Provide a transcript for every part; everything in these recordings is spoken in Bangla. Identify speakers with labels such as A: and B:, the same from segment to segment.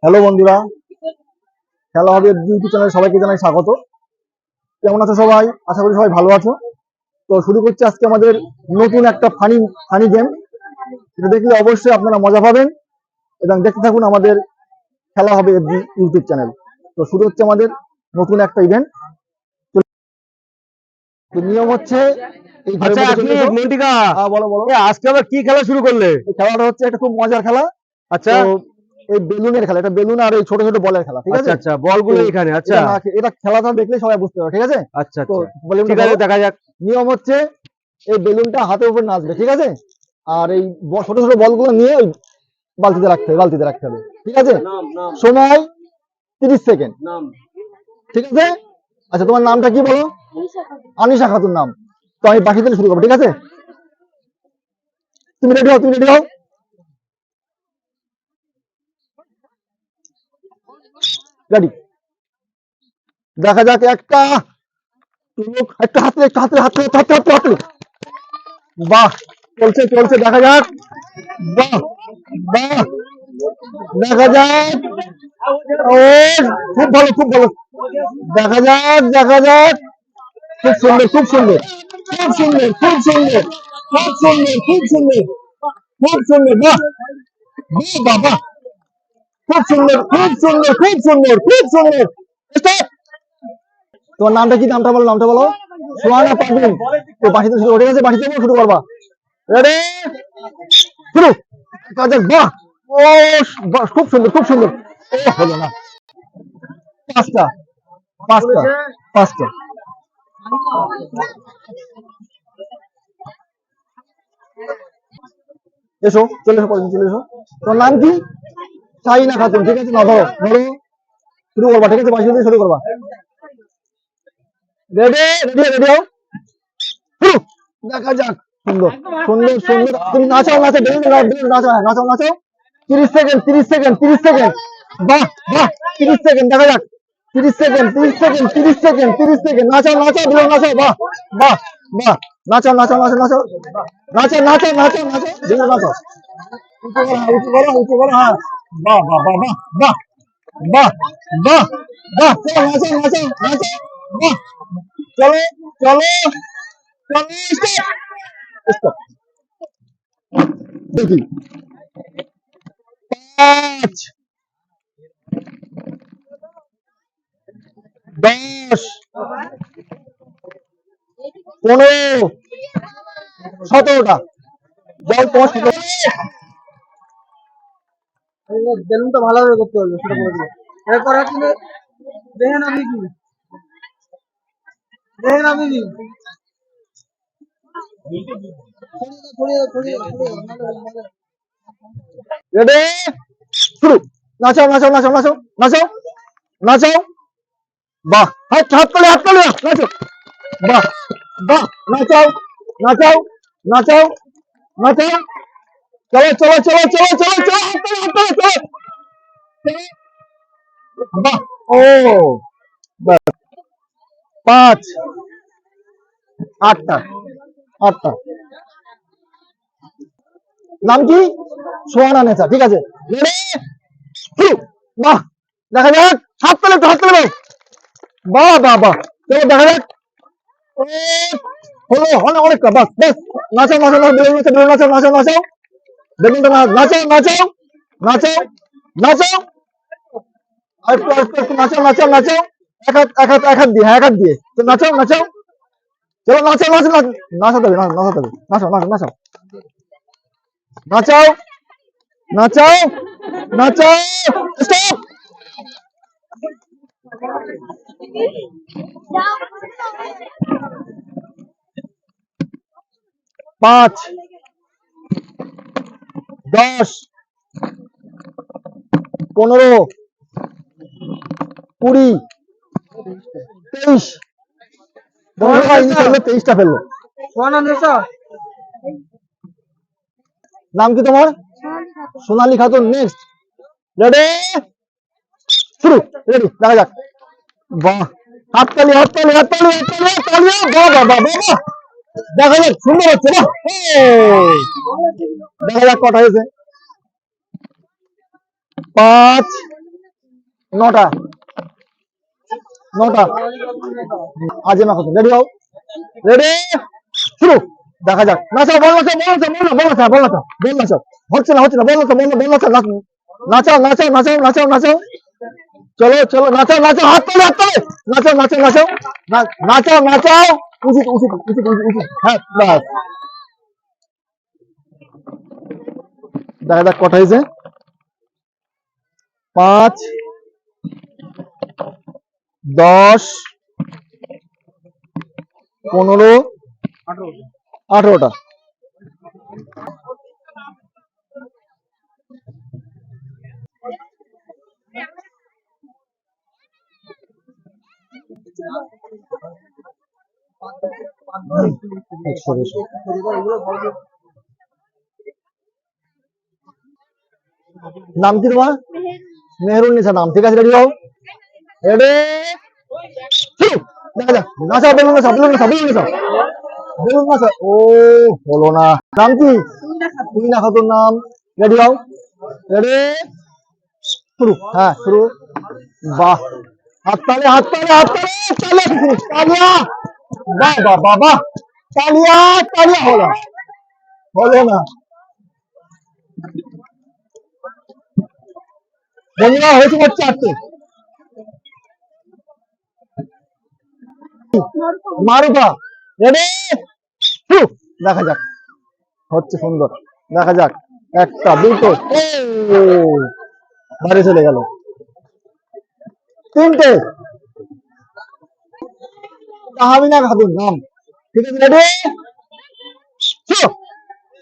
A: হ্যালো বন্ধুরা, খেলা হবে ইউটিউব চ্যানেলে সবাইকে জানাই স্বাগত। কেমন আছো সবাই? আশা করি সবাই ভালো আছো। তো শুরু করছি আজকে আমাদের নতুন একটা ফানি ফানি গেম। এটা দেখলে অবশ্যই আপনারা মজা পাবেন এবং দেখতে থাকুন আমাদের খেলা হবে ইউটিউব চ্যানেল। তো শুরু হচ্ছে আমাদের নতুন একটা ইভেন্ট। তো নিয়ম হচ্ছে এই ঘরের
B: আচ্ছা
A: মধ্যে
B: এক
A: চলে
B: মিনিট
A: এসো।
B: মন্টিকা,
A: বলো বলো।
B: আজকে আবার কি খেলা শুরু করলে?
A: এই খেলাটা হচ্ছে একটা খুব মজার খেলা।
B: আচ্ছা
A: তো এই বেলুনের খেলা, এটা বেলুন আর এই ছোট ছোট বলের খেলা, ঠিক
B: আচ্ছা
A: আছে?
B: আচ্ছা,
A: তো
B: বলগুলো এখানে। আচ্ছা
A: এটা না, এটা খেলাটা দেখলে সবাই বুঝতে পারবে, ঠিক আছে?
B: আচ্ছা
A: তো
B: আচ্ছা,
A: বেলুনটা
B: ঠিক আছে,
A: ধরো।
B: দেখা যাক।
A: নিয়ম হচ্ছে এই বেলুনটা হাতের উপর নাচবে, ঠিক আছে? আর এই ছোট ছোট বলগুলো নিয়ে ওই বালতিতে রাখতে হবে, ঠিক আছে? সময় 30 সেকেন্ড, ঠিক আছে? আচ্ছা, তোমার নামটা কি বলো? আনিশা খাতুন নাম। তো আমি বাকি থেকে শুরু করবো, ঠিক আছে? তুমি রেডি হও, তুমি রেডি হও। রেডি। দেখা যাক একটা লোক, একটু হাতে একটু হাতে হাতে হাতে হাতে হাতে। বাহ, চলছে চলছে, দেখা যাক। বাহ বাহ, দেখা যাক। ও, খুব ভালো খুব ভালো। দেখা যাক দেখা যাক। খুব সুন্দর খুব সুন্দর খুব সুন্দর খুব সুন্দর খুব সুন্দর খুব সুন্দর খুব সুন্দর। বাহ বাহ বাহ, খুব সুন্দর খুব সুন্দর খুব সুন্দর খুব সুন্দর। Stop! তোমার নামটা কি? নামটা বলো, নামটা বলো। সোহানা পারভিন। তো বাসিতে শুরু করে গেছে, বাসিতে শুরু করবা। রেডি, শুরু। দেখা যাক। বাহ, ও বাহ, খুব সুন্দর খুব সুন্দর। ও হলো না। পাঁচটা পাঁচটা পাঁচটা। এসো, চলে এসো, চলে এসো। তোমার নাম কি? শাহিনা খাতুন, ঠিক আছে? না, ধরো ধরো, শুরু করবা, ঠিক আছে? বাসি শুরু করবা। রেডি রেডি রেডি হও, শুরু। দেখা যাক। সুন্দর সুন্দর সুন্দর। তুমি নাচাও নাচাও, বেলুন নাচাও, হ্যাঁ, নাচাও নাচাও। 30 সেকেন্ড 30 সেকেন্ড 30 সেকেন্ড। বাহ বাহ, 30 সেকেন্ড, দেখা যাক। 30 সেকেন্ড 30 সেকেন্ড 30 সেকেন্ড 30 সেকেন্ড। নাচাও নাচাও, বেলুন নাচাও। বাহ বাহ বাহ, নাচাও নাচাও নাচাও নাচাও নাচাও নাচাও নাচাও নাচাও, বেলুন নাচাও। উঁচু করো, হ্যাঁ, উঁচু করো, উঁচু করো, হ্যাঁ। বাহ বাহ বাহ বাহ বাহ বাহ বাহ বাহ, চলো নাচাও নাচাও নাচাও। বাহ, চলো চলো চলো। স্টপ। দেখি। 5, 10, 15, 17টা। বল তোমার 17। বেলুনটা ভালোভাবে করতে হবে, সেটা বলে দিবে। এরপর আপনি দেখেন, আমি কি দেখেন, আমি কি রেডি, শুরু। নাচাও নাচাও নাচাও নাচাও নাচাও নাচাও। বাহ, হাত হাত তালি হাত তালি, নাচো। বাহ বাহ, নাচাও নাচাও নাচাও নাচাও। চলো চলো চলো চলো চলো চলো, হাত তালি হাত তালি, চলো। বাহ, ও বাহ, 5, 8টা 8টা। নাম কি? সোহানা নেতা, ঠিক আছে? রেডি, শুরু। বাহ, দেখা যাক। হাত তালে তো, হাত তালে। বাহ বাহ বাহ, চলো দেখা যাক। ও, হলো হলো, অনেকটা। বাস বাস, নাচাও নাচাও নাচাও, বেলুন নাচাও, বেলুন নাচাও নাচাও নাচাও। বেলুনটা নাচাও নাচাও নাচাও নাচাও। আর একটু আর একটু নাচাও নাচাও নাচাও। এক হাত এক হাত এক হাত দিয়ে, হ্যাঁ, এক হাত দিয়ে। তো নাচাও নাচাও, চলো নাচাও নাচাও নাচাও। নাচাতে হবে, নাচাতে হবে, নাচাও নাচাও নাচাও নাচাও নাচাও নাচাও। স্টপ। 5, 10, 15, 20, 23। বন্ধুরা ইনি ফেললো 23টা, ফেললো। নাম কি তোমার? সোনালী খাতুন। নেক্সট। রেডি, শুরু। রেডি, দেখা যাক। বাহ, হাততালি হাততালি হাততালি হাততালি হাততালি। বাহ বাহ বাহ বাহ বাহ। দেখা যাক, সুন্দর হচ্ছে। বাহ, দেখা যাক কটা হয়েছে। 5, 9টা 9টা আজিমা খাতুন রেডি হও রেডি শুরু দেখা যাক নাচাও বল নাচাও হচ্ছে না বল নাচাও নাচাও চলো চলো নাচাও হাত তালে নাচাও উচিত হ্যাঁ বাস দেখা যাক কটা হয়েছে 5 10 15 18টা নাম কি তোমার মেহেরুন্নিসা নাম ঠিক আছে রেডি হও রেডি দেখা যাক নাচাও বেলুন নাচাও ও হলো না নাম কি তুমিনা খাতুন নাম রেডি হও রেডি শুরু হ্যাঁ শুরু বাহ হাততালি তালিয়া বাহ তালিয়া হলো না বন্ধুরা হয়েছে 4টে মারুফা রেডি দেখা যাক হচ্ছে সুন্দর দেখা যাক একটা দুটো বাইরে চলে গেল 3টে তাহমিনা খাতুন নাম ঠিক আছে রেডি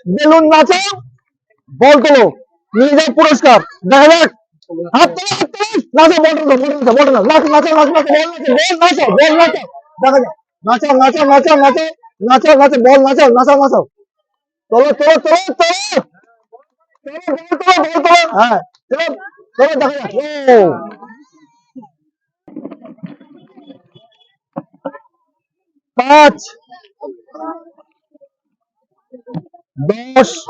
A: বেলুন নাচো বল তোলো নিয়ে যাও পুরস্কার দেখা যাক হাত নাচো বল নাচো দেখা যাক নাচো বল নাচাও তোলো হ্যাঁ চলো দেখা যাক ও 5 10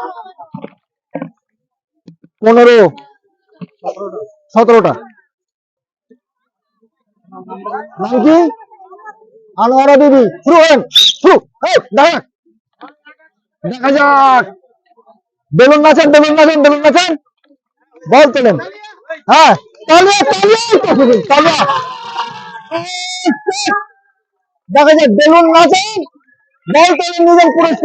A: 15 17টা নাম কি আনোয়ারা বিবি শুরু দেখা যাক বেলুন নাচান বল তোলেন হ্যাঁ তালিয়া দেখা যাক বেলুন নাচান বল তোলেন নিজের পুরস্কার